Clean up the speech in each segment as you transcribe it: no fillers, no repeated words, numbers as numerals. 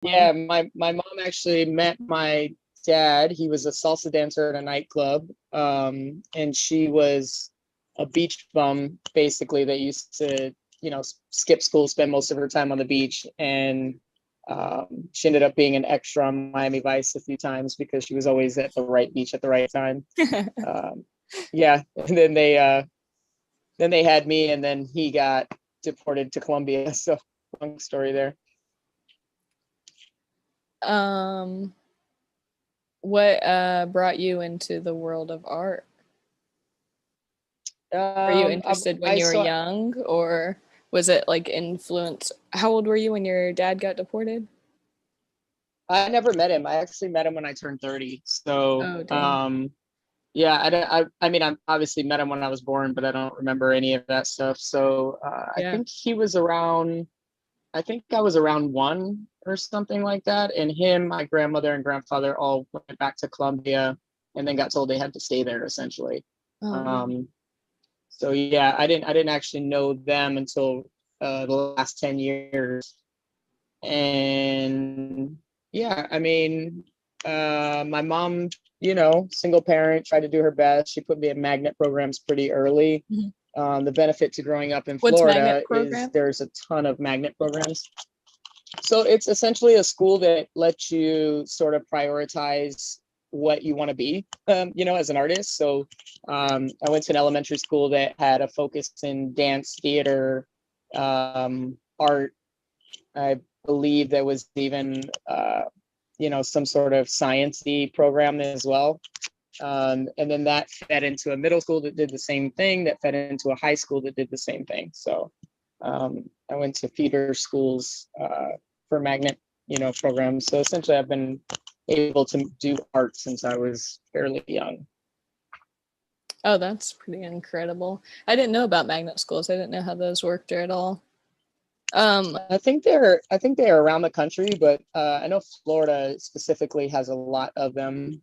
Yeah, my mom actually met my dad. He was a salsa dancer at a nightclub, and she was a beach bum, basically, that used to, skip school, spend most of her time on the beach, and she ended up being an extra on Miami Vice a few times because she was always at the right beach at the right time. Um, yeah, and then they had me, and then he got deported to Colombia. So long story there. Um, what brought you into the world of art? Were you interested when I you were saw young, or was it like influence? How old were you when your dad got deported? I never met him. I actually met him when I turned 30. So, Oh, dang. yeah, I mean, I obviously met him when I was born, but I don't remember any of that stuff. So, I Yeah. think he was around, I think I was around one or something like that. And him, my grandmother and grandfather all went back to Colombia and then got told they had to stay there essentially. Oh, no. Um, so yeah, I didn't actually know them until the last 10 years. And yeah, I mean, my mom, single parent, tried to do her best. She put me in magnet programs pretty early. Mhm. The benefit to growing up in What's magnet Florida is program? there's a ton of magnet programs. So it's essentially a school that lets you sort of prioritize what you want to be, as an artist. So I went to an elementary school that had a focus in dance, theater, art. I believe there was even, some sort of sciencey program as well. And then that fed into a middle school that did the same thing, that fed into a high school that did the same thing. So I went to feeder schools for magnet, programs. So essentially, I've been able to do art since I was fairly young. Oh, that's pretty incredible. I didn't know about magnet schools. I didn't know how those worked at all. Um, I think they're around the country, but I know Florida specifically has a lot of them.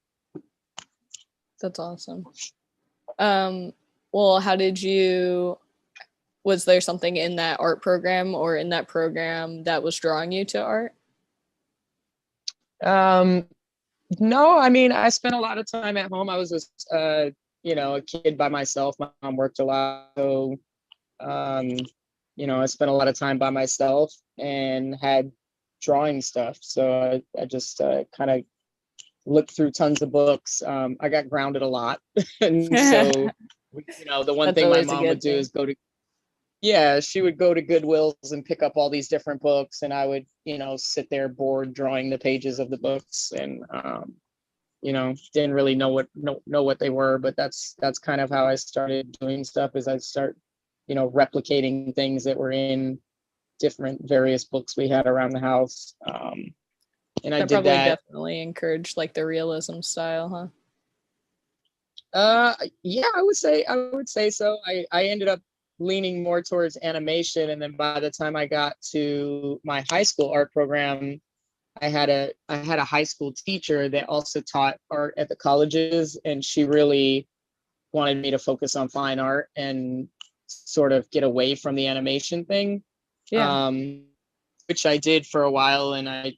that's awesome. Um, well, how did you, was there something in that art program or in that program that was drawing you to art? Um, no, I mean, I spent a lot of time at home. I was just, a kid by myself. My mom worked a lot, so um, I spent a lot of time by myself and had drawing stuff. So I just kind of looked through tons of books. I got grounded a lot, and so the one That's thing my always a mom would good do thing. is yeah, she would go to Goodwill's and pick up all these different books, and I would, sit there bored drawing the pages of the books, and didn't really know what they were, but that's kind of how I started doing stuff. Is I start, replicating things that were in different various books we had around the house, and I That did probably that. definitely encouraged like the realism style, huh? Uh, yeah, I would say so. I ended up leaning more towards animation, and then by the time I got to my high school art program, I had a high school teacher that also taught art at the colleges, and she really wanted me to focus on fine art and sort of get away from the animation thing, Yeah. um, which I did for a while, and I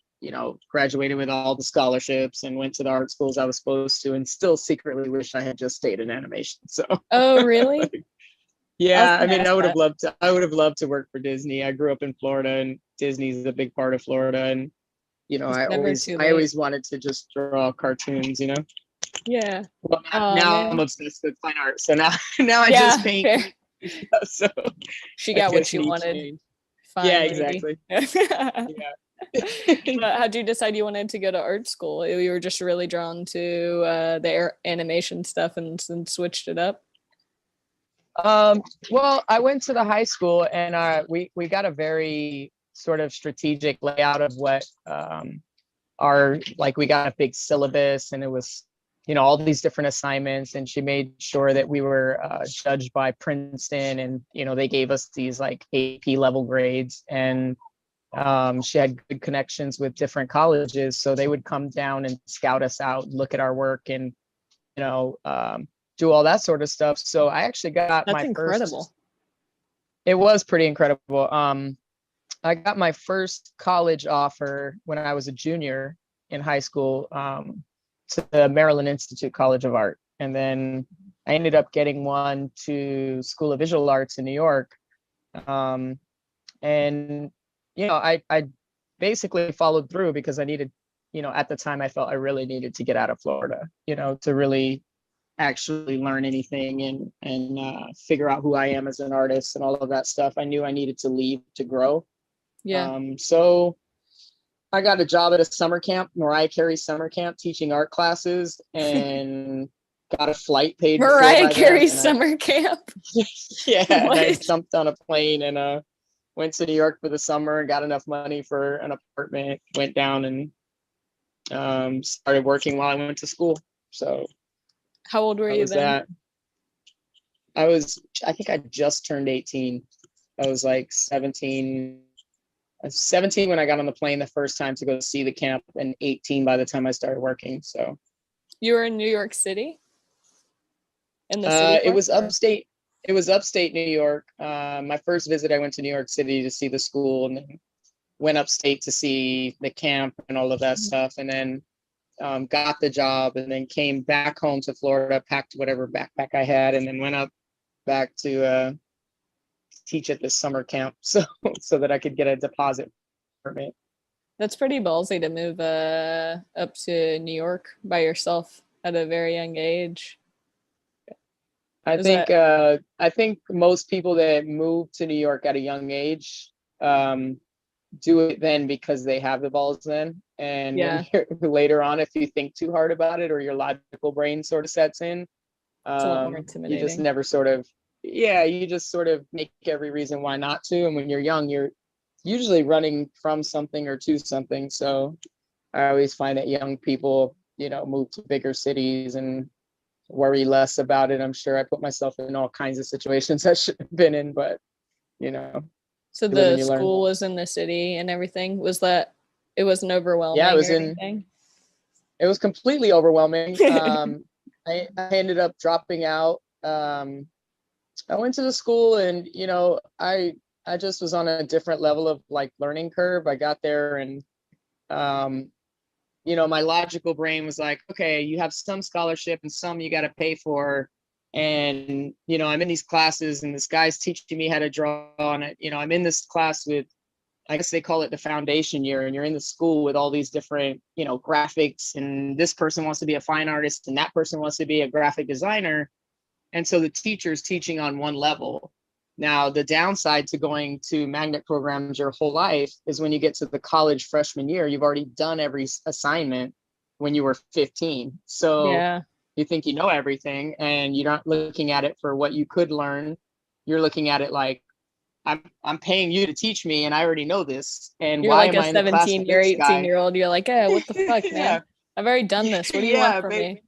graduated with all the scholarships and went to the art schools I was supposed to, and still secretly wish I had just stayed in animation. So Oh, really? I was yeah, I gonna mean, ask that. I would have loved to work for Disney. I grew up in Florida, and Disney's a big part of Florida, and It's I never always too I late. always wanted to just draw cartoons. Yeah. Well, Oh now I'm man. obsessed with fine art, so now now I just Yeah, paint fair. stuff. So She I got what guess she needs wanted. change. Yeah, Fine lady. exactly. But Yeah. how'd you decide you wanted to go to art school? You were just really drawn to the animation stuff and switched it up? Um, well, I went to the high school, and we got a very sort of strategic layout of what our, like, we got a big syllabus, and it was, all these different assignments, and she made sure that we were judged by Princeton, and they gave us these like AP level grades, and she had good connections with different colleges, so they would come down and scout us out, look at our work, and you know um, do all that sort of stuff. So I actually got That's my first. incredible. It was pretty incredible. I got my first college offer when I was a junior in high school, to the Maryland Institute College of Art. And then I ended up getting one to School of Visual Arts in New York. And, I basically followed through because I needed, at the time I felt I really needed to get out of Florida, to really actually learn anything and figure out who I am as an artist and all of that stuff. I knew I needed to leave to grow. Yeah. So I got a job at a summer camp, Mariah Carey summer camp, teaching art classes, and got a flight paid. Mariah Carey summer camp. Yeah, and I jumped on a plane and went to New York for the summer and got enough money for an apartment, went down and started working while I went to school. So how old were you then? I think I just turned 18. I was like 17. I was 17 when I got on the plane the first time to go see the camp, and 18 by the time I started working. So you were in New York City? In the city? It was upstate. It was upstate New York. My first visit, I went to New York City to see the school, and then went upstate to see the camp and all of that stuff, and then got the job, and then came back home to Florida, packed whatever backpack I had, and then went up back to teach at this summer camp so that I could get a deposit permit. That's pretty ballsy to move up to New York by yourself at a very young age. I think most people that move to New York at a young age do it then because they have the balls then. And later on, if you think too hard about it or your logical brain sort of sets in, it's a lot more intimidating. You just never you just sort of make every reason why not to. And when you're young, you're usually running from something or to something. So I always find that young people, move to bigger cities and worry less about it. I'm sure I put myself in all kinds of situations I shouldn't have been in, but So the school was in the city and everything. It wasn't overwhelming? Yeah, it was completely overwhelming. I ended up dropping out. I went to the school and, I just was on a different level of like learning curve. I got there and, my logical brain was like, okay, you have some scholarship and some you got to pay for. And, I'm in these classes and this guy's teaching me how to draw on it. I'm in this class with, I guess they call it the foundation year, and you're in the school with all these different, graphics, and this person wants to be a fine artist and that person wants to be a graphic designer. And so the teacher's teaching on one level. Now, the downside to going to magnet programs your whole life is when you get to the college freshman year, you've already done every assignment when you were 15. So you think you know everything and you're not looking at it for what you could learn. You're looking at it like, I'm paying you to teach me and I already know this. And you're why like am a I in the class 17 with or this 18-year-old. You're like, what the fuck, man? Yeah. I've already done this. What do you want from me?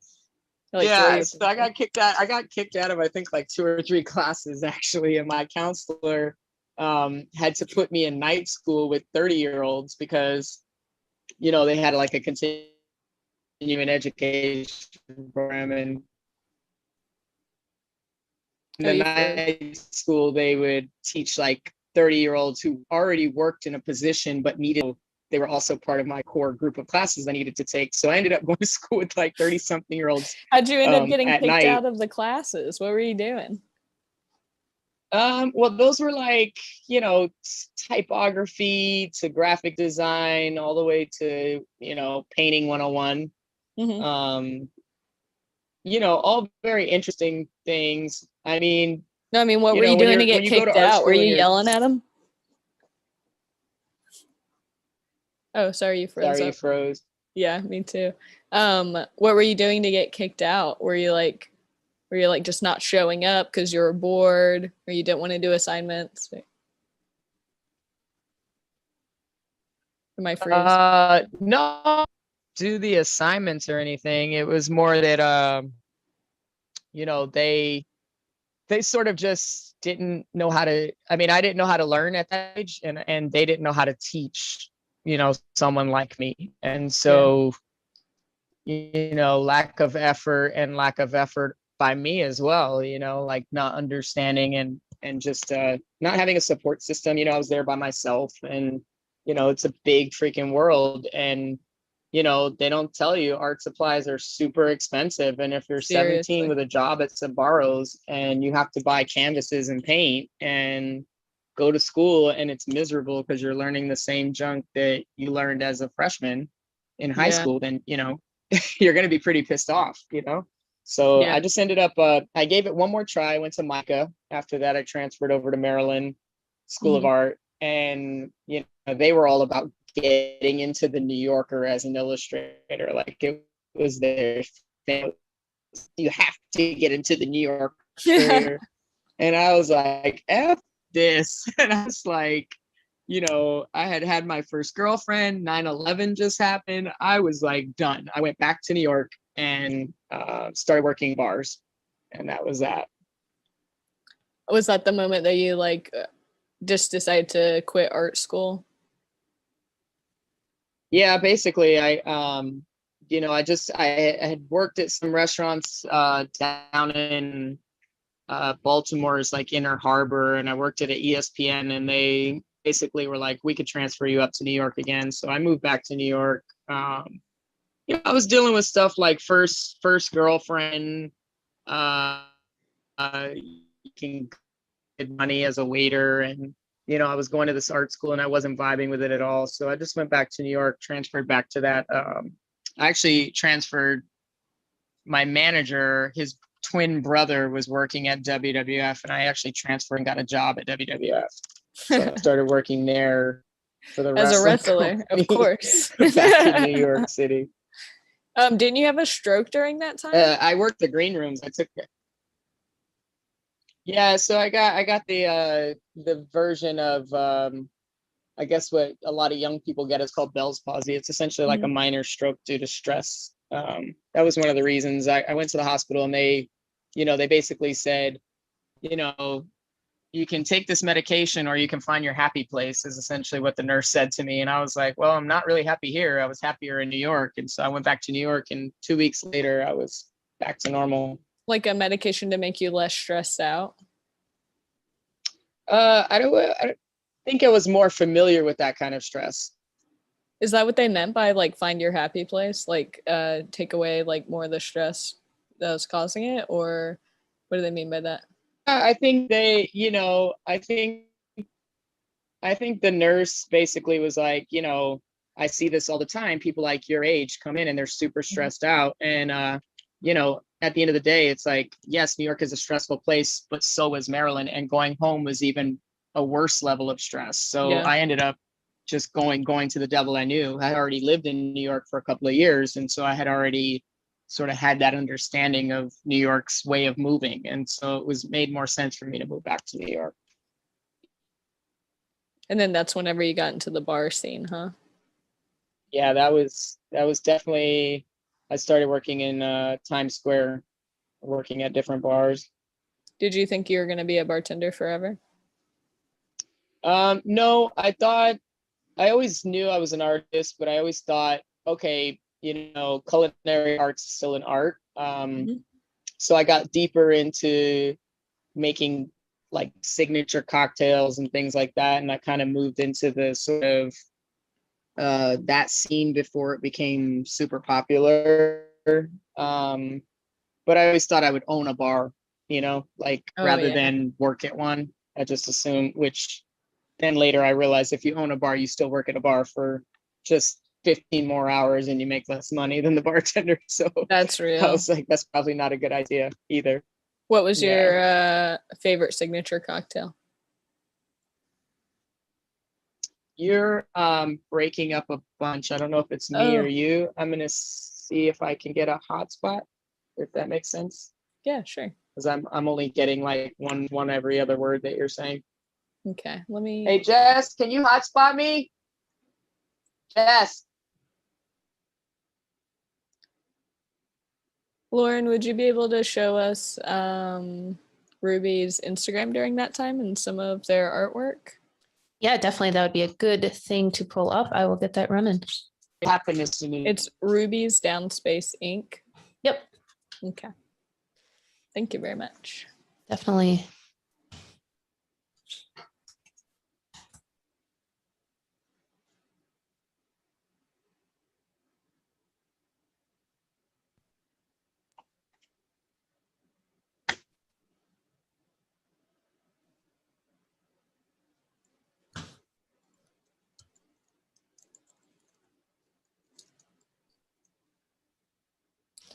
Like, so I got kicked out of I think like 2 or 3 classes actually, and my counselor had to put me in night school with 30-year-olds because they had like a continuing education program, and in the night school they would teach like 30-year-olds who already worked in a position but they were also part of my core group of classes I needed to take. So I ended up going to school with like 30-something-year-olds. How'd you end up getting kicked out of the classes? What were you doing? Well, those were like, typography to graphic design, all the way to, painting 101. Mm-hmm. All very interesting things. I mean, what were you doing to get kicked out? Were you yelling at them? Oh, sorry, you froze. Sorry, you froze. Yeah, me too. What were you doing to get kicked out? Were you like just not showing up because you were bored or you didn't want to do assignments? Am I froze? No, do the assignments or anything. It was more that they sort of just didn't know how to. I didn't know how to learn at that age, and they didn't know how to teach someone like me. And so lack of effort by me as well, like not understanding and and just not having a support system. I was there by myself, and it's a big freaking world, and they don't tell you art supplies are super expensive. And if you're 17 Seriously. with a job at Sbarro's and you have to buy canvases and paint and go to school, and it's miserable because you're learning the same junk that you learned as a freshman in high school, then you're going to be pretty pissed off. So I just ended up I gave it one more try. I went to MICA. After that, I transferred over to Maryland School of Art, and they were all about getting into the New Yorker as an illustrator. Like, it was their thing. You have to get into the New Yorker. And I was like, F this. And I was like, I had my first girlfriend, 9/11 just happened. I was like, done. I went back to New York and started working bars. And that was that. Was that the moment that you just decided to quit art school? Yeah, basically I had worked at some restaurants down in Baltimore's like Inner Harbor, and I worked at an ESPN, and they basically were like, we could transfer you up to New York again. So I moved back to New York. I was dealing with stuff like first girlfriend, you can get money as a waiter, and I was going to this art school and I wasn't vibing with it at all. So I just went back to New York, transferred back to that. I actually transferred. My manager, his twin brother was working at WWF, and I actually transferred and got a job at WWF. So I started working there for the as a wrestler, of course. Back in New York City. Didn't you have a stroke during that time? I worked the green rooms. So I got the version of I guess what a lot of young people get is called Bell's palsy. It's essentially like a minor stroke due to stress. That was one of the reasons I went to the hospital, and they basically said, you can take this medication or you can find your happy place, is essentially what the nurse said to me. And I was like, well, I'm not really happy here. I was happier in New York. And so I went back to New York, and 2 weeks later I was back to normal. Like a medication to make you less stressed out? I don't think I was more familiar with that kind of stress. Is that what they meant by find your happy place? Take away more of the stress that was causing it? Or what do they mean by that? I think they, I think the nurse basically was like, I see this all the time. People like your age come in and they're super stressed out. And, at the end of the day, it's like, yes, New York is a stressful place, but so is Maryland. And going home was even a worse level of stress. So I ended up just going to the devil I knew. I had already lived in New York for a couple of years. And so I had already sort of had that understanding of New York's way of moving. And so it was made more sense for me to move back to New York. And then that's whenever you got into the bar scene, huh? Yeah, that was definitely, I started working in Times Square, working at different bars. Did you think you were going to be a bartender forever? No, I always knew I was an artist, but I always thought, okay, culinary art's still an art. So I got deeper into making signature cocktails and things like that. And I kind of moved into the sort of that scene before it became super popular. But I always thought I would own a bar, rather than work at one. I just assumed, which then later I realized if you own a bar, you still work at a bar for just 15 more hours and you make less money than the bartender. So that's real. I was like, that's probably not a good idea either. What was your favorite signature cocktail? You're breaking up a bunch. I don't know if it's me or you. I'm going to see if I can get a hotspot, if that makes sense. Yeah, sure. Because I'm only getting one every other word that you're saying. Okay, let me. Hey, Jess, can you hotspot me? Jess. Lauren, would you be able to show us Ruby's Instagram during that time and some of their artwork? Yeah, definitely. That would be a good thing to pull up. I will get that running. Happiness to me. It's Ruby's Downspace Inc. Yep. Okay. Thank you very much. Definitely.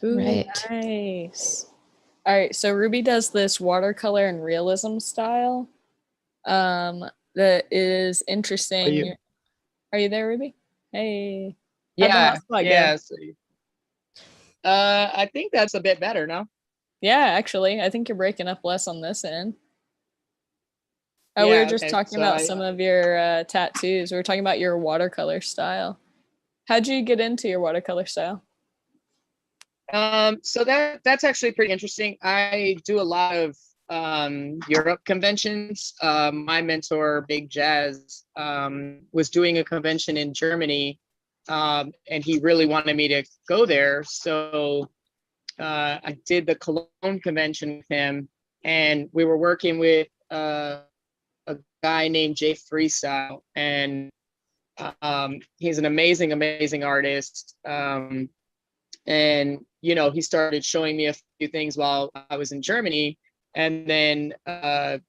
Ooh, Right. nice. All right, so Ruby does this watercolor and realism style. That is interesting. Are you there, Ruby? Hey. How'd the Yeah, hotspot go? yeah. So, I think that's a bit better now. Yeah, actually, I think you're breaking up less on this end. We were Yeah, just okay. talking So about some of your tattoos. We were talking about your watercolor style. How'd you get into your watercolor style? so that's actually pretty interesting. I do a lot of Europe conventions. My mentor, Big Jaz, was doing a convention in Germany, and he really wanted me to go there. So I did the Cologne convention with him, and we were working with a guy named Jay Freestyle, and he's an amazing artist. And he started showing me a few things while I was in Germany, and then at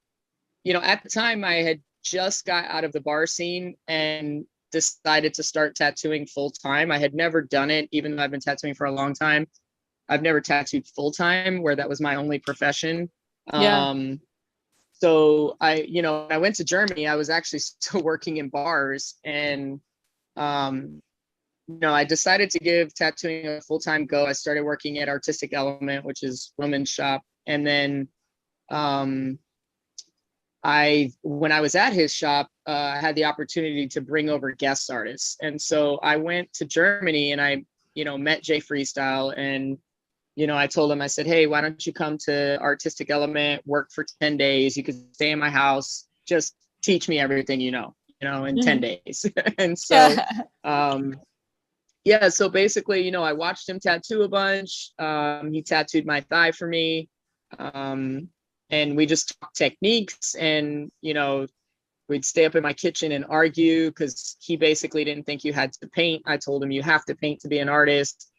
the time I had just got out of the bar scene and decided to start tattooing full time. I had never done it, even though I've been tattooing for a long time. I've never tattooed full time where that was my only profession. Yeah. So when I went to Germany, I was actually still working in bars, and I decided to give tattooing a full-time go. I started working at Artistic Element, which is women's shop. And then when I was at his shop, I had the opportunity to bring over guest artists. And so I went to Germany and I, met Jay Freestyle, and, I told him, I said, hey, why don't you come to Artistic Element, work for 10 days. You could stay in my house, just teach me everything, in 10 days. And so, yeah, so basically, I watched him tattoo a bunch. He tattooed my thigh for me. And we just talked techniques, and, we'd stay up in my kitchen and argue because he basically didn't think you had to paint. I told him you have to paint to be an artist.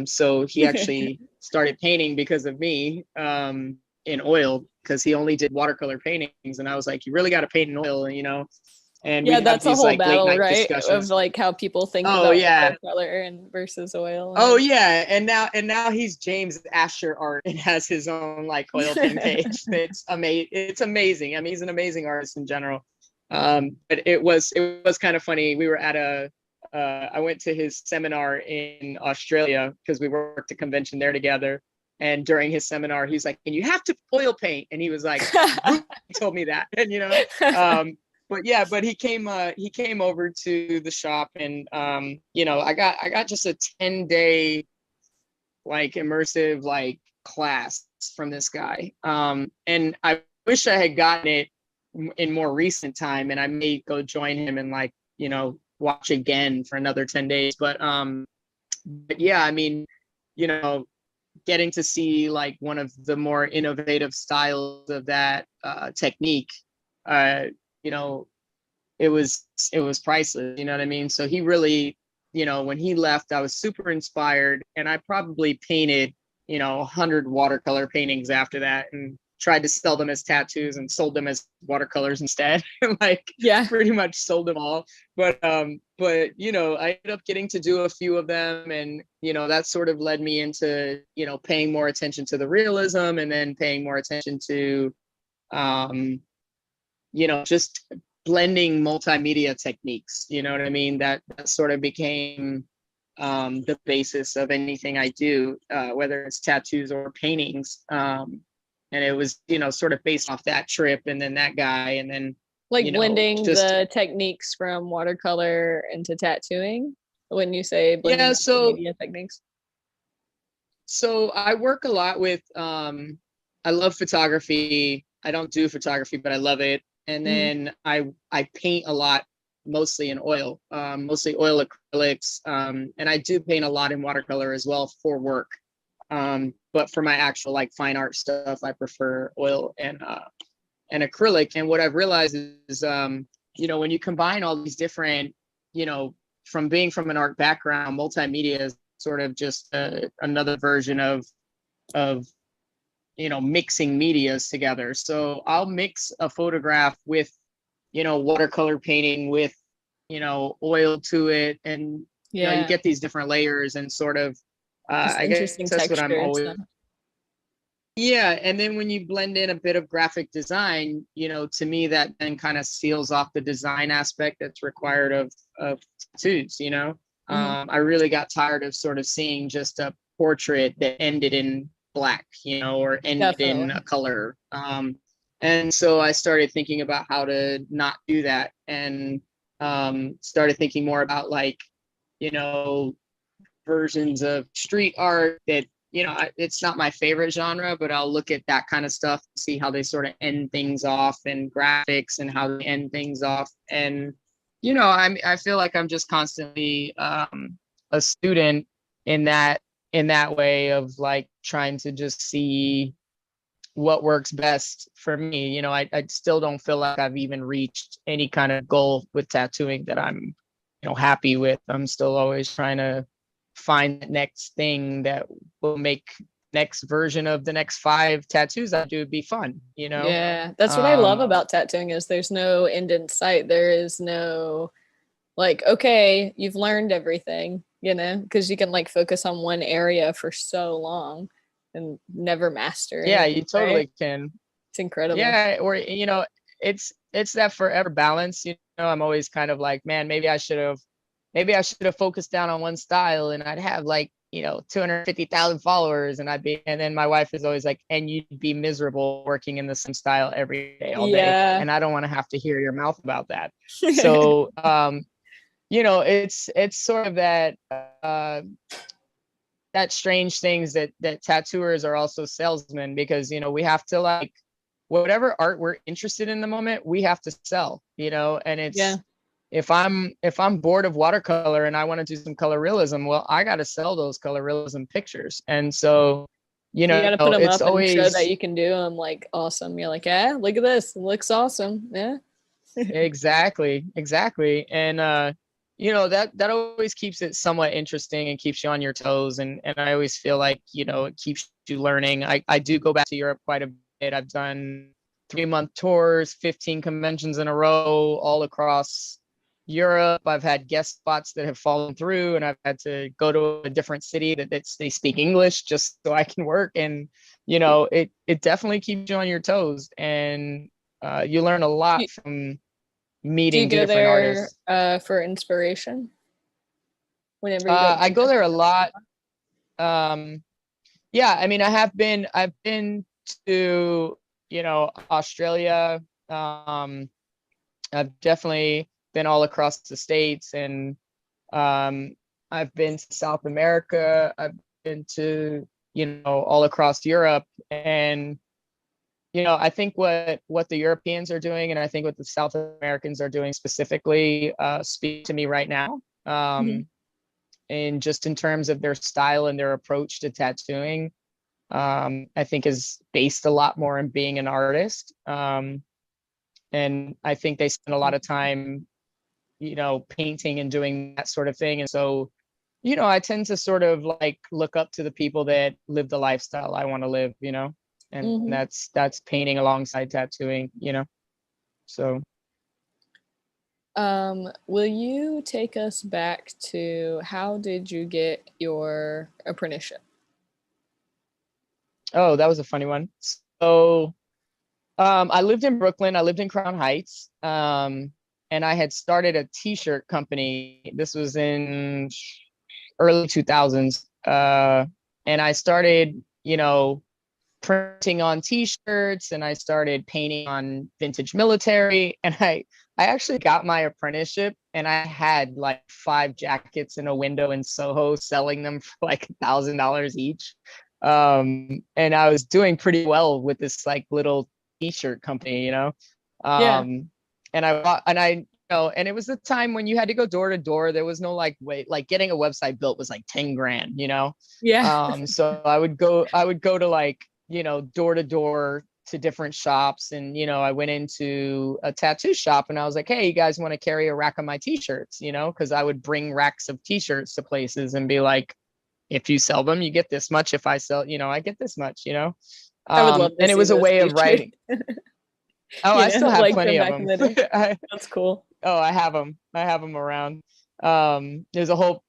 So he actually started painting because of me in oil, because he only did watercolor paintings. And I was like, you really got to paint in oil, and Yeah, we'd have that's a these whole like late battle, night right? discussions. Of like how people think Oh about yeah. watercolor and versus oil. Oh yeah, and now he's James Asher Art and has his own like oil paint page. It's amazing. It's amazing. I mean, he's an amazing artist in general. But it was kind of funny. We were at I went to his seminar in Australia because we worked a convention there together. And during his seminar, he's like, "And you have to oil paint," and he was like, "Who told me that?" And but he came over to the shop, and I got just a 10-day like immersive like class from this guy. And I wish I had gotten it in more recent time, and I may go join him and like, watch again for another 10 days. But yeah, I mean, getting to see like one of the more innovative styles of that technique, it was priceless. You know what I mean? So he really, when he left, I was super inspired, and I probably painted, 100 watercolor paintings after that, and tried to sell them as tattoos and sold them as watercolors instead. Like, yeah, pretty much sold them all. But I ended up getting to do a few of them, and that sort of led me into paying more attention to the realism, and then paying more attention to just blending multimedia techniques. You know what I mean? That sort of became the basis of anything I do, whether it's tattoos or paintings. And it was, sort of based off that trip, and then that guy, and then like blending the techniques from watercolor into tattooing. When you say blending multimedia techniques, so I work a lot with. I love photography. I don't do photography, but I love it. And then I paint a lot, mostly in oil, mostly oil acrylics. And I do paint a lot in watercolor as well for work. But for my actual like fine art stuff, I prefer oil and acrylic. And what I've realized is, when you combine all these different, from being from an art background, multimedia is sort of just another version of mixing medias together. So I'll mix a photograph with, watercolor painting with, oil to it. And, you get these different layers, and sort of, Just I guess interesting that's what I'm texture and always. stuff. Yeah, and then when you blend in a bit of graphic design, to me that then kind of seals off the design aspect that's required of tattoos. I really got tired of sort of seeing just a portrait that ended in black, or ended in Definitely. a color. And so I started thinking about how to not do that, and started thinking more about like, you know, versions of street art that it's not my favorite genre, but I'll look at that kind of stuff, see how they sort of end things off, and graphics and how they end things off. And I feel like I'm just constantly a student in that way of like trying to just see what works best for me. I still don't feel like I've even reached any kind of goal with tattooing that I'm happy with. I'm still always trying to find the next thing that will make next version of the next 5 tattoos I do be fun. Yeah, that's what I love about tattooing is there's no end in sight. There is no like, okay, you've learned everything, because you can like focus on one area for so long and never master Yeah, anything, you totally right? can. It's incredible. Yeah, or it's that forever balance. I'm always kind of like, man, maybe I should have focused down on one style, and I'd have like 250,000 followers, and then my wife is always like, and you'd be miserable working in the same style every day all day, Yeah. and I don't want to have to hear your mouth about that. So it's sort of that strange things that tattooers are also salesmen, because we have to like whatever art we're interested in the moment, we have to sell, and it's Yeah. if I'm bored of watercolor and I want to do some color realism, well, I got to sell those color realism pictures. And so You got to put them it's up and show that always you can do them like awesome. You're like, yeah, look at this. It looks awesome. Yeah. exactly. And that always keeps it somewhat interesting and keeps you on your toes. And I always feel like, it keeps you learning. I do go back to Europe quite a bit. I've done 3-month tours, 15 conventions in a row, all across Europe. I've had guest spots that have fallen through, and I've had to go to a different city that they speak English just so I can work. And it definitely keeps you on your toes, and you learn a lot from Do you meeting go different there artists. for inspiration whenever you go? I go there a lot. Yeah, I mean, I've been to Australia. I've definitely been all across the states, and I've been to South America. I've been to all across Europe. And I think what the Europeans are doing, and I think what the South Americans are doing specifically, speak to me right now. And just in terms of their style and their approach to tattooing, I think is based a lot more on being an artist. And I think they spend a lot of time, painting and doing that sort of thing. And so, I tend to sort of like look up to the people that live the lifestyle I want to live, and that's painting alongside tattooing, so. Will you take us back to how did you get your apprenticeship? Oh, that was a funny one. So I lived in Brooklyn. I lived in Crown Heights. And I had started a t-shirt company. This was in early 2000s. And I started, printing on t-shirts, and I started painting on vintage military. And I actually got my apprenticeship, and I had like 5 jackets in a window in Soho selling them for like $1,000 each. And I was doing pretty well with this like little t-shirt company, Yeah. And and it was the time when you had to go door to door. There was no like like getting a website built was like 10 grand, Yeah. So I would go to like, door to door to different shops. And, I went into a tattoo shop, and I was like, hey, you guys want to carry a rack of my t-shirts, because I would bring racks of t-shirts to places and be like, if you sell them, you get this much. If I sell, I get this much, I would love to and it see was a those way of t-shirts. writing. Oh, I still have like plenty from of back in them. the day. That's cool. Oh, I have them around. There's a whole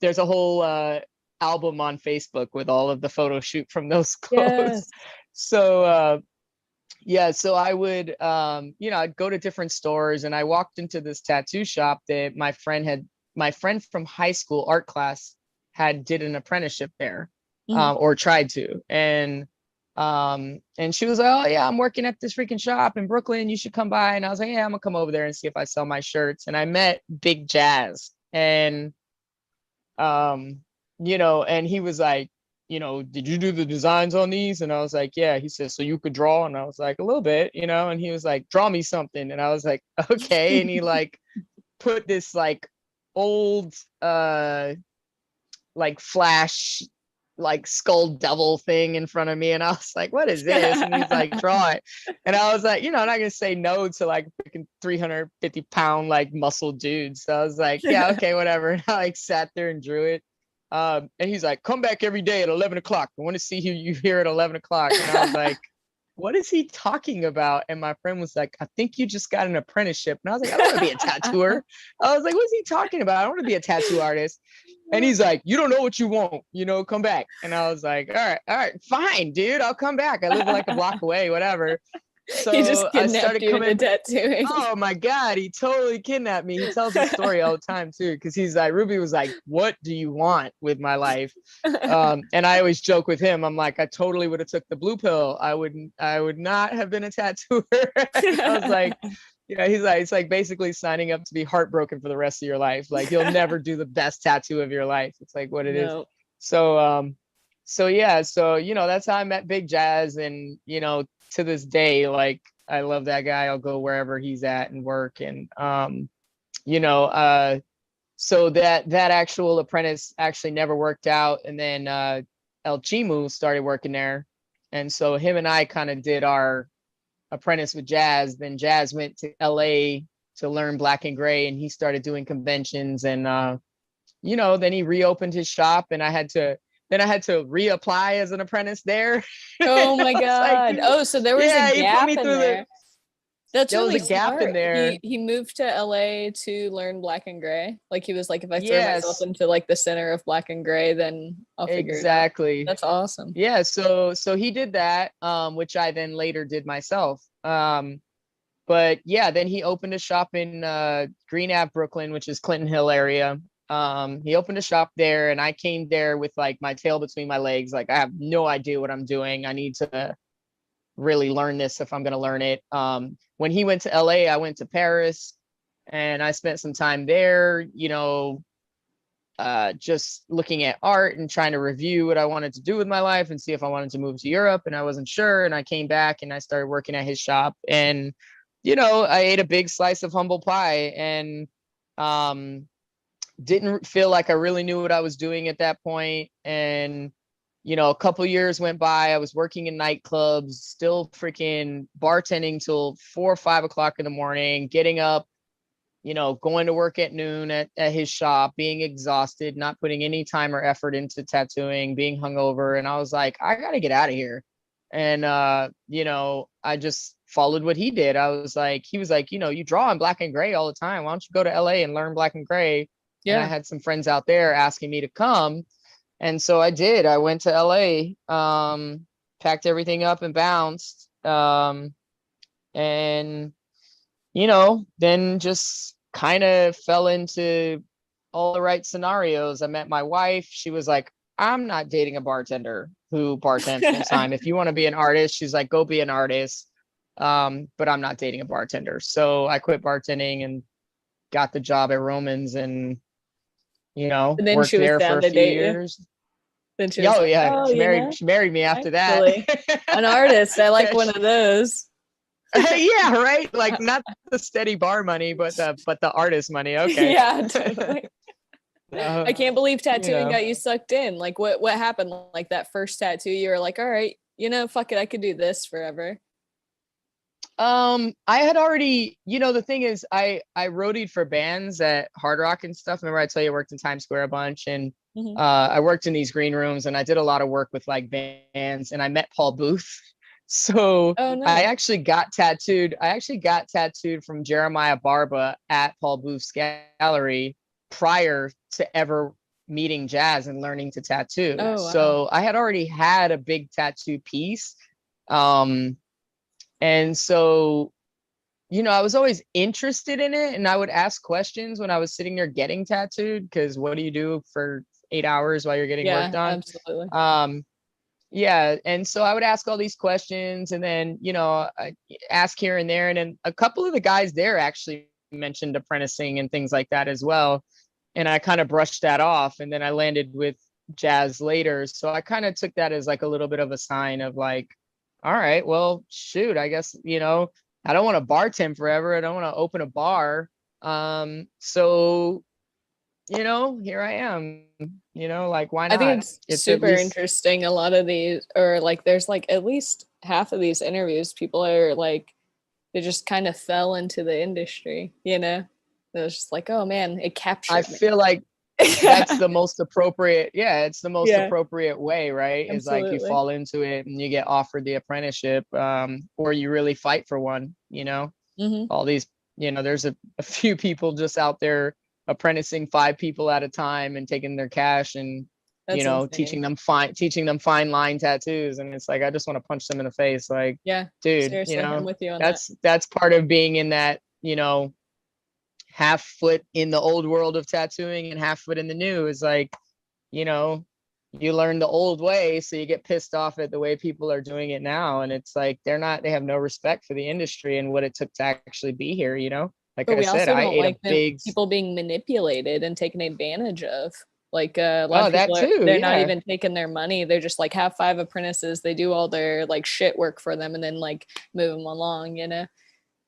album on Facebook with all of the photo shoot from those clothes. Yes. So yeah, so I would you know, I'd go to different stores, and I walked into this tattoo shop that my friend from high school art class did an apprenticeship there, or tried to. And she was like, oh yeah, I'm working at this freaking shop in Brooklyn, you should come by. And I was like, yeah, I'm gonna come over there and see if I sell my shirts. And I met Big Jaz, and you know, and he was like, you know, did you do the designs on these? And I was like, yeah. He said, so you could draw? And I was like, a little bit, you know. And he was like, draw me something. And I was like, okay. And he like put this like old like Flash like skull devil thing in front of me, and I was like, what is this? And he's like, draw it. And I was like, you know, I'm not gonna say no to like freaking 350-pound like muscle dude. So I was like, yeah, okay, whatever. And I like sat there and drew it. And he's like, come back every day at 11 o'clock. I want to see you here at 11 o'clock. And I was like, what is he talking about? And my friend was like, I think you just got an apprenticeship. And I was like, I don't want to be a tattooer. I was like, what's he talking about? I don't want to be a tattoo artist. And he's like, you don't know what you want, you know, come back. And I was like, all right, fine, dude, I'll come back. I live like a block away, whatever. So He just I kidnapped started you coming. into tattooing. Oh my God, he totally kidnapped me. He tells the story all the time too, because he's like, Ruby was like, what do you want with my life? And I always joke with him, I'm like, I totally would have took the blue pill. I would not have been a tattooer. I was like, yeah, he's like, it's like basically signing up to be heartbroken for the rest of your life. Like you'll never do the best tattoo of your life. It's like what it is. So yeah, so you know, that's how I met Big Jaz. And you know, to this day, like I love that guy. I'll go wherever he's at and work. And you know, so that actual apprentice actually never worked out. And then El Chimu started working there, and so him and I kind of did our apprentice with Jaz. Then Jaz went to LA to learn black and gray, and he started doing conventions. And you know, then he reopened his shop, and I had to reapply as an apprentice there. Oh my God. Like, so there was a gap in there. That's really was a gap smart. in there. He moved to LA to learn black and gray. Like he was like, if I throw myself into like the center of black and gray, then I'll figure it out. That's awesome. Yeah. So he did that, which I then later did myself. But yeah, then he opened a shop in Green Ave, Brooklyn, which is Clinton Hill area. He opened a shop there, and I came there with like my tail between my legs. Like I have no idea what I'm doing. I need to really learn this if I'm going to learn it. When he went to LA, I went to Paris, and I spent some time there, you know, just looking at art and trying to review what I wanted to do with my life and see if I wanted to move to Europe. And I wasn't sure. And I came back and I started working at his shop, and, you know, I ate a big slice of humble pie, and, didn't feel like I really knew what I was doing at that point. And, you know, a couple years went by. I was working in nightclubs, still freaking bartending till 4 or 5 o'clock in the morning, getting up, you know, going to work at noon at his shop, being exhausted, not putting any time or effort into tattooing, being hungover. And I was like, I got to get out of here. And, you know, I just followed what he did. He was like, you know, you draw in black and gray all the time. Why don't you go to LA and learn black and gray? Yeah. And I had some friends out there asking me to come. And so I did. I went to LA, packed everything up and bounced. And, you know, then just kind of fell into all the right scenarios. I met my wife. She was like, I'm not dating a bartender who bartends full time. If you want to be an artist, she's like, go be an artist. But I'm not dating a bartender. So I quit bartending and got the job at Roman's, and, you know, and then worked she was there down for a to few date years. you. Then she was she married me after actually, that. An artist. I like one of those. Yeah, right. Like not the steady bar money, but the artist money. Okay. Yeah, totally. I can't believe tattooing got you sucked in. Like what happened? Like that first tattoo, you were like, all right, you know, fuck it, I could do this forever. I had already, you know, the thing is I roadied for bands at Hard Rock and stuff. Remember I tell you I worked in Times Square a bunch, and I worked in these green rooms, and I did a lot of work with like bands, and I met Paul Booth. So nice. I actually got tattooed from Jeremiah Barba at Paul Booth's gallery prior to ever meeting Jazz and learning to tattoo. Oh, wow. So I had already had a big tattoo piece. And so, you know, I was always interested in it, and I would ask questions when I was sitting there getting tattooed, because what do you do for 8 hours while you're getting work done? Absolutely. Yeah. And so I would ask all these questions, and then, you know, I ask here and there. And then a couple of the guys there actually mentioned apprenticing and things like that as well. And I kind of brushed that off. And then I landed with Jazz later. So I kind of took that as like a little bit of a sign of like, all right, well, shoot, I guess, you know, I don't want to bartend forever. I don't want to open a bar. So, you know, here I am, you know, like, why not? I think it's super interesting. A lot of these, or like, there's like at least half of these interviews, people are like, they just kind of fell into the industry, you know? It was just like, oh man, it captured me. feel like that's the most appropriate. Yeah, it's the most Yeah. appropriate way, right? Is like you Absolutely. fall into it and you get offered the apprenticeship, or you really fight for one, you know? Mhm. All these, you know, there's a few people just out there apprenticing 5 people at a time and taking their cash and, That's you know, insane. teaching them fine line tattoos. And it's like, I just want to punch them in the face. Like, Yeah, dude, seriously, you I'm know, with you on that. that's part of being in that, you know, half foot in the old world of tattooing and half foot in the new. Is like, you know, you learn the old way, so you get pissed off at the way people are doing it now. And it's like, they have no respect for the industry and what it took to actually be here, you know? Like But I we said, also I don't ate a like big, people being manipulated and taken advantage of. Like a lot oh, of that people too, they're not yeah. even taking their money. They're just like have 5 apprentices. They do all their like shit work for them and then like move them along, you know?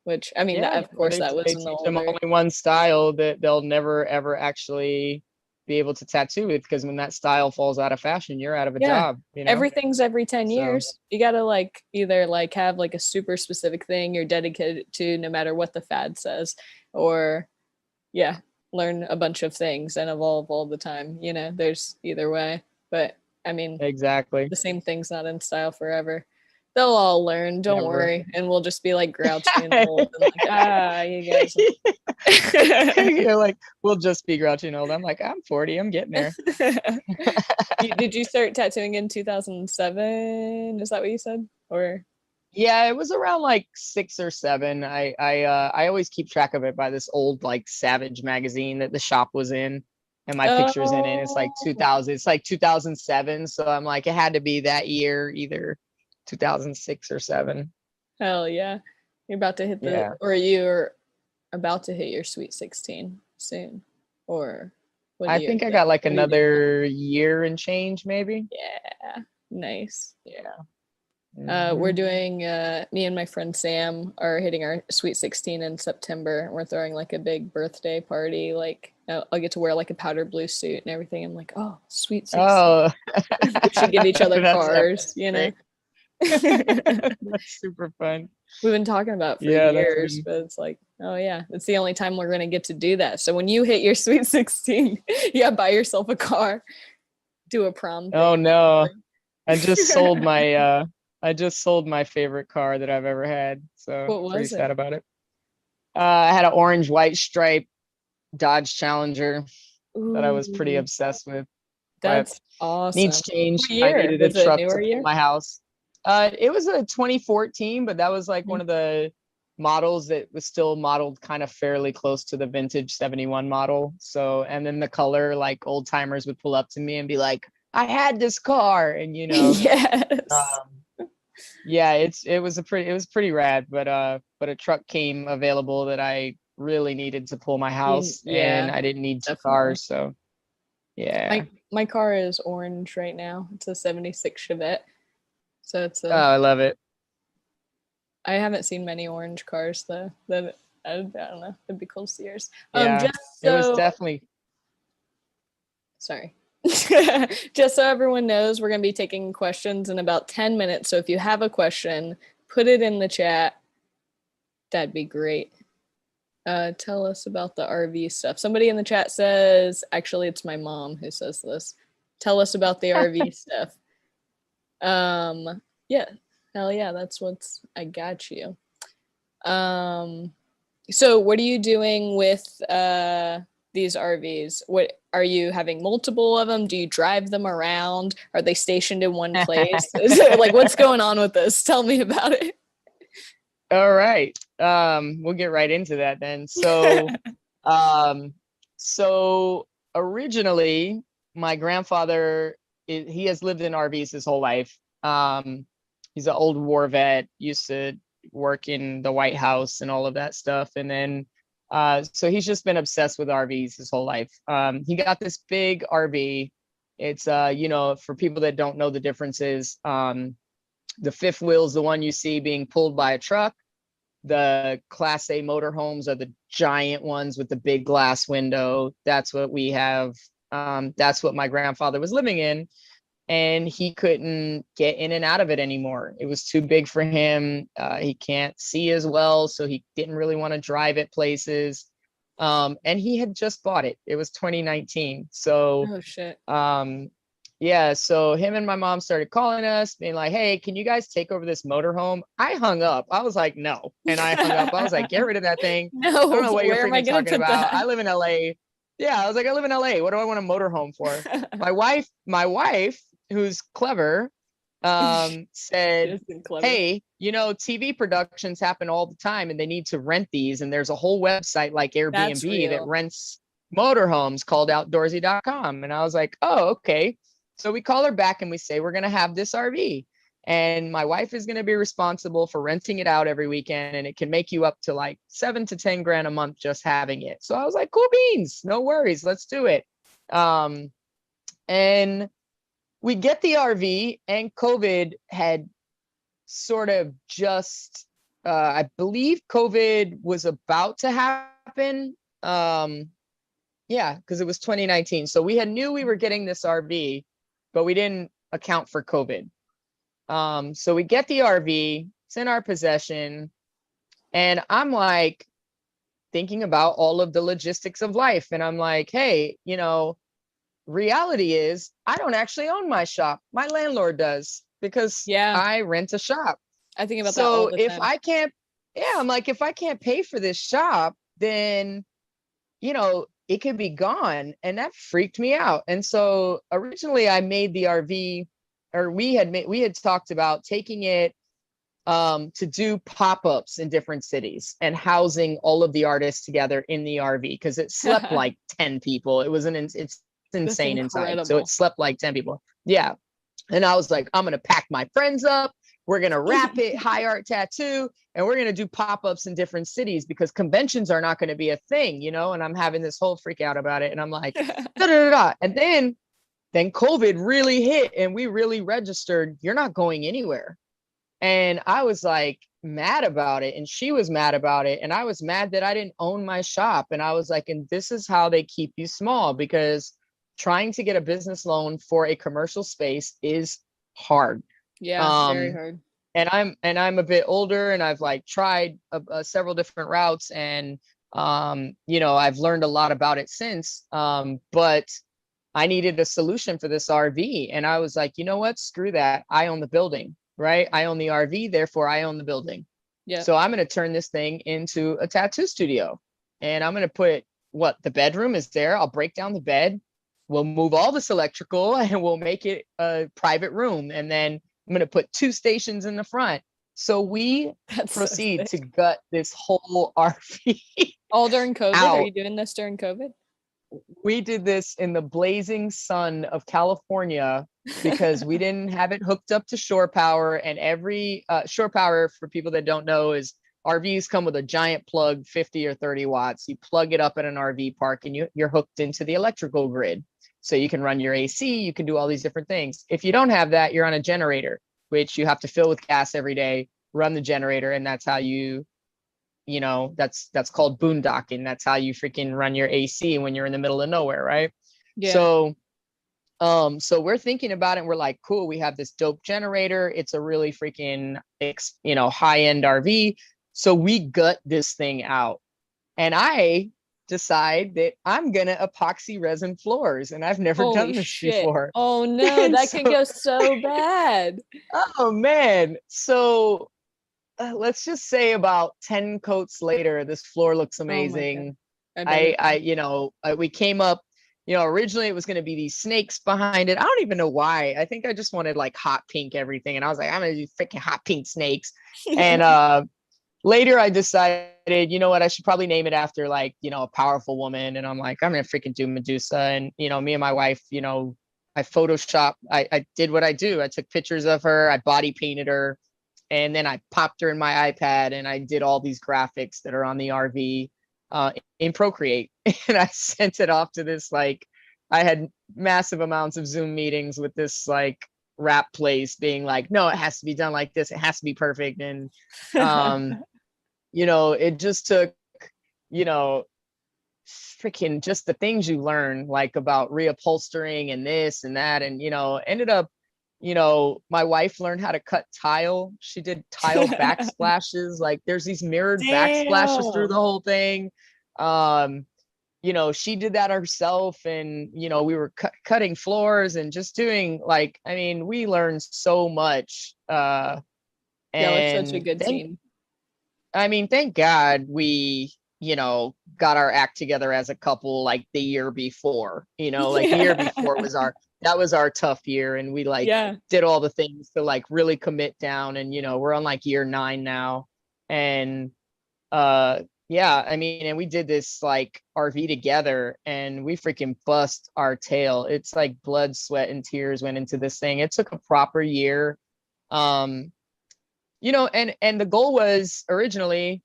Which I mean, Yeah, of course that was they in the teach them older. only one style that they'll never ever actually be able to tattoo with, because when that style falls out of fashion, you're out of a Yeah. job, you know? Everything's every 10 So years. You gotta like either like have like a super specific thing you're dedicated to no matter what the fad says, or yeah, learn a bunch of things and evolve all the time. You know, there's either way. But I mean, exactly. the same thing's not in style forever. They'll all learn, don't Never. worry. And we'll just be like grouchy and old and like, you guys. You're like, we'll just be grouchy and old. I'm like, I'm 40, I'm getting there. Did you start tattooing in 2007? Is that what you said? Or Yeah, it was around like 6 or 7. I always keep track of it by this old like Savage magazine that the shop was in, and my picture's in it. It's like 2000. It's like 2007. So I'm like, it had to be that year, either 2006 or 7. Hell yeah. You're about to hit Yeah. or you're about to hit your sweet 16 soon. Or what I do you think I think? got like What are you doing? another year and change, maybe. Yeah. Nice. Yeah. We're Mhm. doing me and my friend Sam are hitting our sweet 16 in September. We're throwing like a big birthday party. Like I'll get to wear like a powder blue suit and everything. I'm like, oh, sweet 16. Oh, We should give each other that's cars, you know. great. That's super fun. We've been talking about it for Yeah, that's years, but it's like, oh yeah, it's the only time we're gonna get to do that. So when you hit your sweet 16, yeah, buy yourself a car, do a prom thing. Oh no, I just sold my favorite car that I've ever had. So What pretty was sad it? about it. I had an orange white stripe Dodge Challenger that I was pretty Ooh, obsessed with. But that's awesome. needs change. What I year? needed a Was it a truck to newer pull year? my house. It was a 2014, but that was like one of the models that was still modeled kind of fairly close to the vintage 71 model. So, and then the color, like old timers would pull up to me and be like, I had this car, and you know, Yes. yeah, it was pretty rad, but a truck came available that I really needed to pull my house, and Yeah, I didn't need 2 definitely. cars, so yeah. My car is orange right now. It's a 76 Chevette. So it's Oh, I love it. I haven't seen many orange cars though. That I don't know. It'd be cool to see yours. Yeah, Just it was so definitely. sorry. Just so everyone knows, we're gonna be taking questions in about 10 minutes. So if you have a question, put it in the chat. That'd be great. Tell us about the RV stuff. Somebody in the chat says, actually, it's my mom who says this. Tell us about the RV stuff. Yeah, hell yeah, that's what's I got you. So what are you doing with these RVs? What are you having multiple of them? Do you drive them around? Are they stationed in one place? Is it like what's going on with this? Tell me about it. All right. We'll get right into that then. So, so originally, my grandfather, he has lived in RVs his whole life. He's an old war vet, used to work in the White House and all of that stuff. And then, so he's just been obsessed with RVs his whole life. He got this big RV. It's, you know, for people that don't know the differences, the fifth wheel is the one you see being pulled by a truck. The Class A motorhomes are the giant ones with the big glass window. That's what we have. That's what my grandfather was living in. And he couldn't get in and out of it anymore. It was too big for him. He can't see as well, so he didn't really want to drive it places. And he had just bought it. It was 2019. So, oh shit. Yeah, so him and my mom started calling us, being like, hey, can you guys take over this motorhome? I hung up. I was like, no. And I hung up. I was like, get rid of that thing. No, I don't know what you're where am I freaking gonna talking put about. that? I live in LA. Yeah, I was like, I live in LA. What do I want a motorhome for? My wife, who's clever, said, hey, you know, TV productions happen all the time and they need to rent these. And there's a whole website like Airbnb that rents motorhomes called outdoorsy.com. And I was like, oh, okay. So we call her back and we say, we're going to have this RV and my wife is going to be responsible for renting it out every weekend. And it can make you up to like 7 to 10 grand a month just having it. So I was like, cool beans, no worries. Let's do it. And we get the RV and COVID had sort of just, I believe COVID was about to happen. Yeah, because it was 2019. So we knew we were getting this RV, but we didn't account for COVID. So we get the RV, it's in our possession. And I'm like thinking about all of the logistics of life. And I'm like, hey, you know, reality is I don't actually own my shop. My landlord does because I rent a shop. I think about that all the time. So if I can't, I'm like, if I can't pay for this shop, then, you know, it could be gone. And that freaked me out. And so originally I made the RV, or we had talked about taking it to do pop-ups in different cities and housing all of the artists together in the RV because it slept like 10 people. It's insane inside. So it slept like 10 people. Yeah. And I was like, I'm going to pack my friends up. We're going to wrap it high art tattoo and we're going to do pop-ups in different cities because conventions are not going to be a thing, you know, and I'm having this whole freak out about it. And I'm like, da, da, da, da. And then COVID really hit and we really registered, you're not going anywhere. And I was like mad about it. And she was mad about it. And I was mad that I didn't own my shop. And I was like, and this is how they keep you small because trying to get a business loan for a commercial space is hard. Yeah, very hard. And I'm a bit older and I've like tried several different routes and, you know, I've learned a lot about it since, but I needed a solution for this RV. And I was like, you know what, screw that. I own the building, right? I own the RV, therefore I own the building. Yeah. So I'm going to turn this thing into a tattoo studio and I'm going to put the bedroom is there. I'll break down the bed. We'll move all this electrical and we'll make it a private room. And then I'm going to put 2 stations in the front. So we proceed to gut this whole RV. All during COVID? Are you doing this during COVID? We did this in the blazing sun of California because we didn't have it hooked up to shore power. And every shore power, for people that don't know, is RVs come with a giant plug, 50 or 30 watts. You plug it up at an RV park and you're hooked into the electrical grid. So you can run your AC, you can do all these different things. If you don't have that, you're on a generator, which you have to fill with gas every day, run the generator. And that's how you know, that's called boondocking. That's how you freaking run your AC when you're in the middle of nowhere, right? Yeah. So we're thinking about it and we're like, cool, we have this dope generator. It's a really freaking, you know, high-end RV. So we gut this thing out. And I decide that I'm going to epoxy resin floors. And I've never done this before. Oh no, that could go so bad. Oh man. So let's just say about 10 coats later, this floor looks amazing. We came up, originally it was going to be these snakes behind it. I don't even know why. I think I just wanted like hot pink everything. And I was like, I'm going to do freaking hot pink snakes. And later I decided, you know what, I should probably name it after like, a powerful woman. And I'm like, I'm going to freaking do Medusa. And, me and my wife, I Photoshop, I did what I do. I took pictures of her, I body painted her, and then I popped her in my iPad and I did all these graphics that are on the RV in Procreate. And I sent it off to this, like, I had massive amounts of Zoom meetings with this like rap place being like, no, it has to be done like this. It has to be perfect. And, it just took, freaking just the things you learn, like about reupholstering and this and that. And, ended up, my wife learned how to cut tile. She did tile backsplashes. Like there's these mirrored backsplashes through the whole thing. She did that herself. And, we were cutting floors and just doing like, I mean, we learned so much. Yeah, it's such a good team. I mean, thank God we, got our act together as a couple like the year before, the year before was our tough year. And we like did all the things to like really commit down. And, we're on like year 9 now. And I mean, and we did this like RV together and we freaking bust our tail. It's like blood, sweat, and tears went into this thing. It took a proper year. And the goal was originally,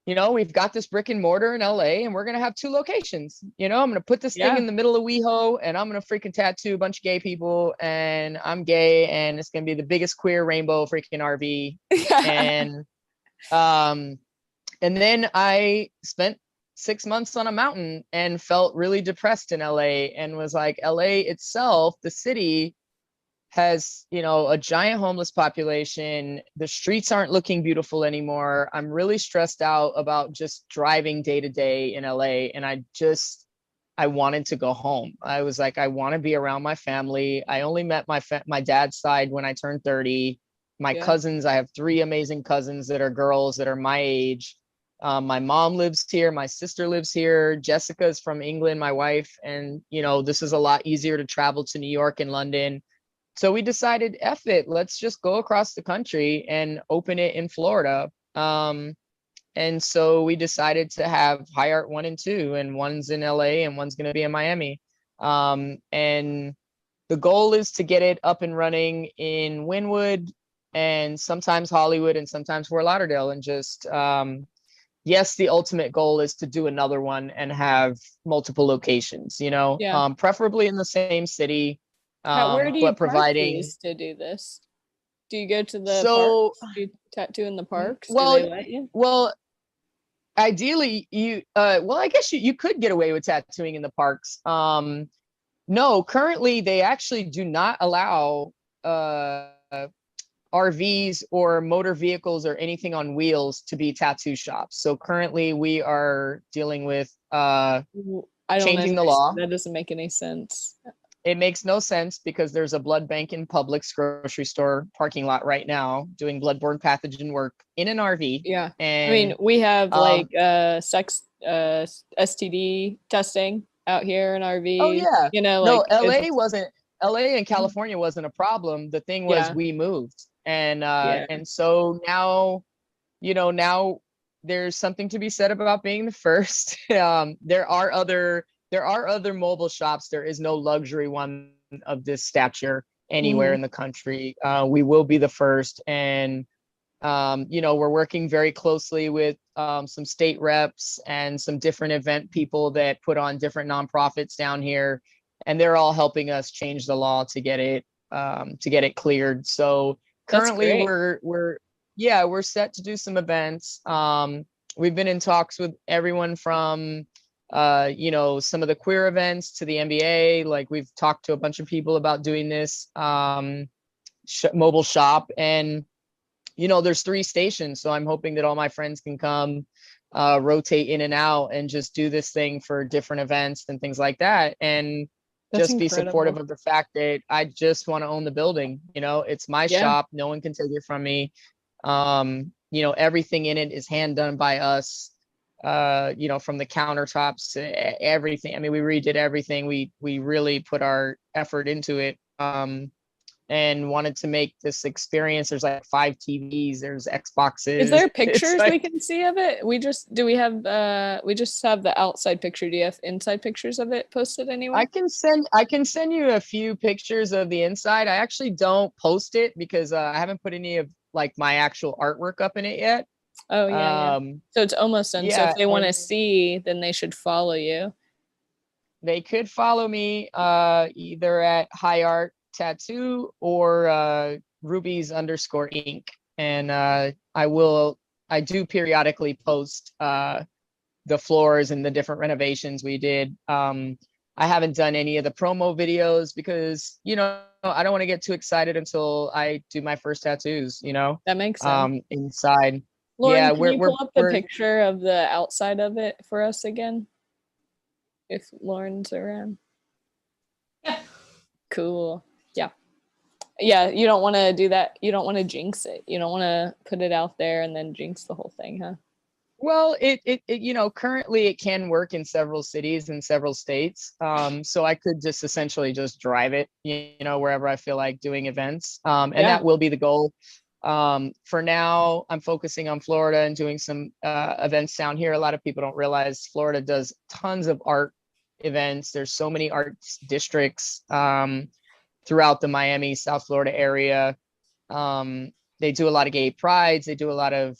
we've got this brick and mortar in LA and we're going to have 2 locations. I'm going to put this thing in the middle of WeHo and I'm going to freaking tattoo a bunch of gay people and I'm gay and it's going to be the biggest queer rainbow freaking RV. And then I spent 6 months on a mountain and felt really depressed in LA and was like, LA itself, the city has, a giant homeless population. The streets aren't looking beautiful anymore. I'm really stressed out about just driving day to day in LA. And I wanted to go home. I was like, I want to be around my family. I only met my dad's side when I turned 30. My cousins, I have 3 amazing cousins that are girls that are my age. My mom lives here. My sister lives here. Jessica's from England, my wife. And, this is a lot easier to travel to New York and London. So we decided, F it, let's just go across the country and open it in Florida. And so we decided to have High Art 1 and 2, and one's in LA and one's going to be in Miami. And the goal is to get it up and running in Wynwood and sometimes Hollywood and sometimes Fort Lauderdale. And just, yes, the ultimate goal is to do another one and have multiple locations, preferably in the same city. Where do you providing to do this? Do you go to the parks? Do you tattoo in the parks? Well, do they let you? Well, ideally you I guess you could get away with tattooing in the parks. No, currently they actually do not allow RVs or motor vehicles or anything on wheels to be tattoo shops. So currently we are dealing with changing the law. That doesn't make any sense. It makes no sense because there's a blood bank in Publix grocery store parking lot right now doing bloodborne pathogen work in an RV. Yeah. And I mean, we have like sex STD testing out here in RV. Oh yeah. Like LA and California wasn't a problem. The thing was we moved. And so now, now there's something to be said about being the first. There are other mobile shops. There is no luxury one of this stature anywhere in the country. We will be the first. And, we're working very closely with some state reps and some different event people that put on different nonprofits down here. And they're all helping us change the law to get it cleared. So currently we're set to do some events. We've been in talks with everyone from some of the queer events to the NBA. Like we've talked to a bunch of people about doing this mobile shop, and there's 3 stations. So I'm hoping that all my friends can come rotate in and out and just do this thing for different events and things like that. And that's just incredible. Be supportive of the fact that I just want to own the building. It's my shop. No one can take it from me. Everything in it is hand done by us. you know, from the countertops to everything. I mean, we redid everything. We really put our effort into it. And wanted to make this experience. There's like 5 TVs, there's Xboxes. Is there It's pictures like, we can see of it? We just have the outside picture. Do you have inside pictures of it posted anywhere? I can send you a few pictures of the inside. I actually don't post it because I haven't put any of like my actual artwork up in it yet. Oh yeah. So it's almost done. So Yeah, if they want to and see, then they should follow you. they could follow me either at High Art Tattoo or Ruby's _ ink. And I do periodically post the floors and the different renovations we did. I haven't done any of the promo videos because, you know, I don't want to get too excited until I do my first tattoos, you know. That makes sense. Inside. Lauren, Yeah, can you pull up the picture of the outside of it for us again? If Lauren's around. Yeah. Cool. Yeah. Yeah, you don't want to do that. You don't want to jinx it. You don't want to put it out there and then jinx the whole thing, huh? Well, it you know, currently it can work in several cities and several states. So I could just essentially just drive it, you know, wherever I feel like doing events. And that will be the goal. For now, I'm focusing on Florida and doing some events down here. A lot of people don't realize Florida does tons of art events. There's so many arts districts throughout the Miami, South Florida area. They do a lot of gay prides. They do a lot of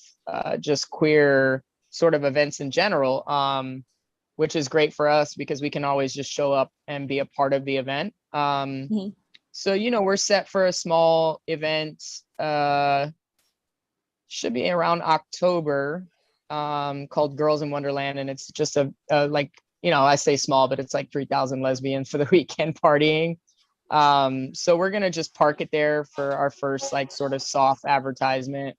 just queer sort of events in general, which is great for us because we can always just show up and be a part of the event. So, you know, we're set for a small event, should be around October, called Girls in Wonderland. And it's just a like, you know, I say small, but it's like 3,000 lesbians for the weekend partying. So we're going to just park it there for our first like sort of soft advertisement,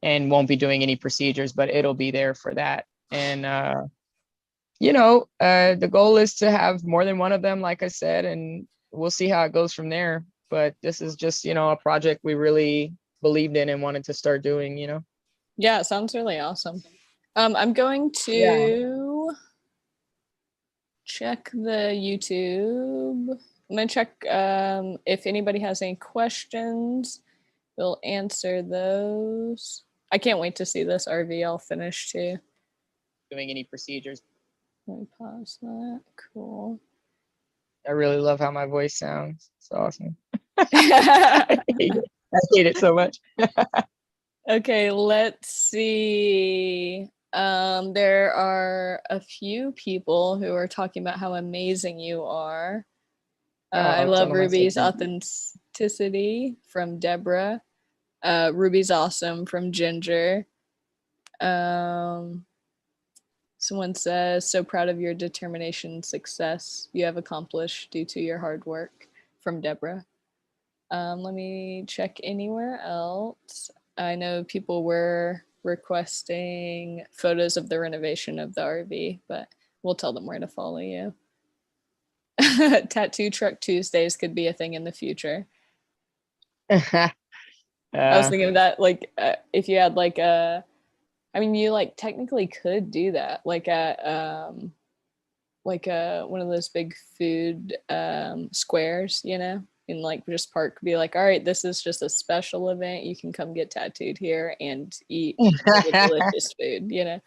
and won't be doing any procedures, but it'll be there for that. And, you know, the goal is to have more than one of them, like I said, and we'll see how it goes from there. But this is just, you know, a project we really believed in and wanted to start doing, you know? Yeah, it sounds really awesome. I'm going to check the YouTube. I'm going to check if anybody has any questions. We'll answer those. I can't wait to see this RV all finished too. Doing any procedures. Let me pause that. Cool. I really love how my voice sounds. It's awesome. I hate it so much. Okay, let's see. There are a few people who are talking about how amazing you are. I love Ruby's authenticity from Deborah. Ruby's awesome from Ginger. Someone says, so proud of your determination and success you have accomplished due to your hard work from Deborah. Let me check anywhere else. I know people were requesting photos of the renovation of the RV, but we'll tell them where to follow you. Tattoo Truck Tuesdays could be a thing in the future. I was thinking of that, like, if you had like a, I mean, you like technically could do that, like at one of those big food squares, you know, and like just park, be like, all right, this is just a special event. You can come get tattooed here and eat really delicious food, you know.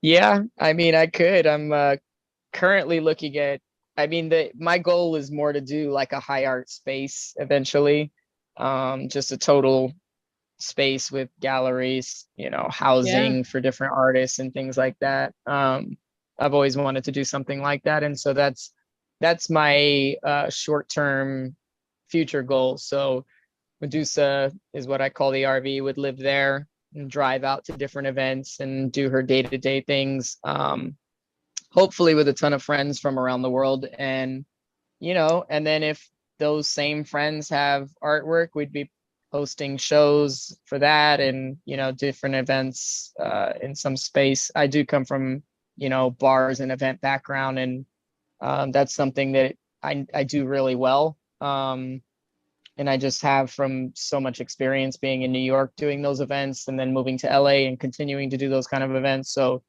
Yeah, I mean, I could. I'm currently looking at, I mean, my goal is more to do like a high art space eventually, just a total space with galleries, you know, housing for different artists and things like that. I've always wanted to do something like that, and so that's my short-term future goal. So Medusa is what I call the RV, would live there and drive out to different events and do her day-to-day things, hopefully with a ton of friends from around the world. And, you know, and then if those same friends have artwork, we'd be hosting shows for that, and, you know, different events in some space. I do come from, you know, bars and event background, and that's something that I do really well. and I just have from so much experience being in New York doing those events and then moving to LA and continuing to do those kind of events. So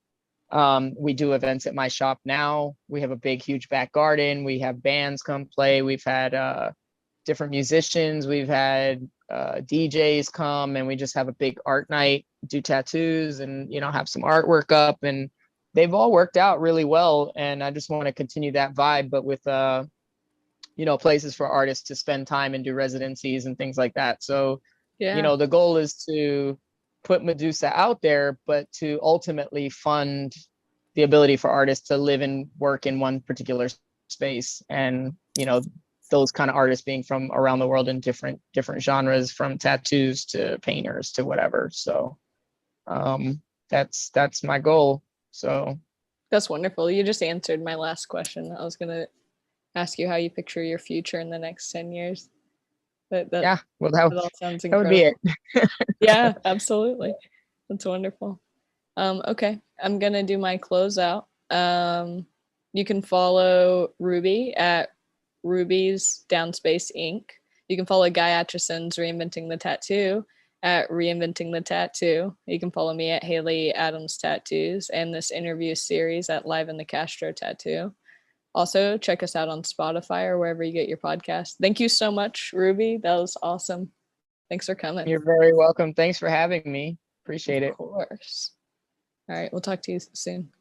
we do events at my shop now. We have a big, huge back garden. We have bands come play. We've had different musicians. We've had DJs come, and we just have a big art night, do tattoos, and have some artwork up. And they've all worked out really well. And I just want to continue that vibe, but with places for artists to spend time and do residencies and things like that. So Yeah. the goal is to put Medusa out there, but to ultimately fund the ability for artists to live and work in one particular space. And those kind of artists being from around the world in different genres, from tattoos to painters to whatever. So that's my goal. So That's wonderful. You just answered my last question. I was gonna ask you how you picture your future in the next 10 years. But yeah, well, that all sounds that incredible. would be it. Yeah, absolutely. That's wonderful. Okay, I'm gonna do my closeout. You can follow Ruby at Ruby's Downspace Inc. You can follow Guy Atchison's Reinventing the Tattoo at Reinventing the Tattoo. You can follow me at Haley Adams Tattoos and this interview series at Live in the Castro Tattoo. Also, check us out on Spotify or wherever you get your podcast. Thank you so much, Ruby. That was awesome. Thanks for coming. You're very welcome. Thanks for having me. Appreciate it. Of course. All right, we'll talk to you soon.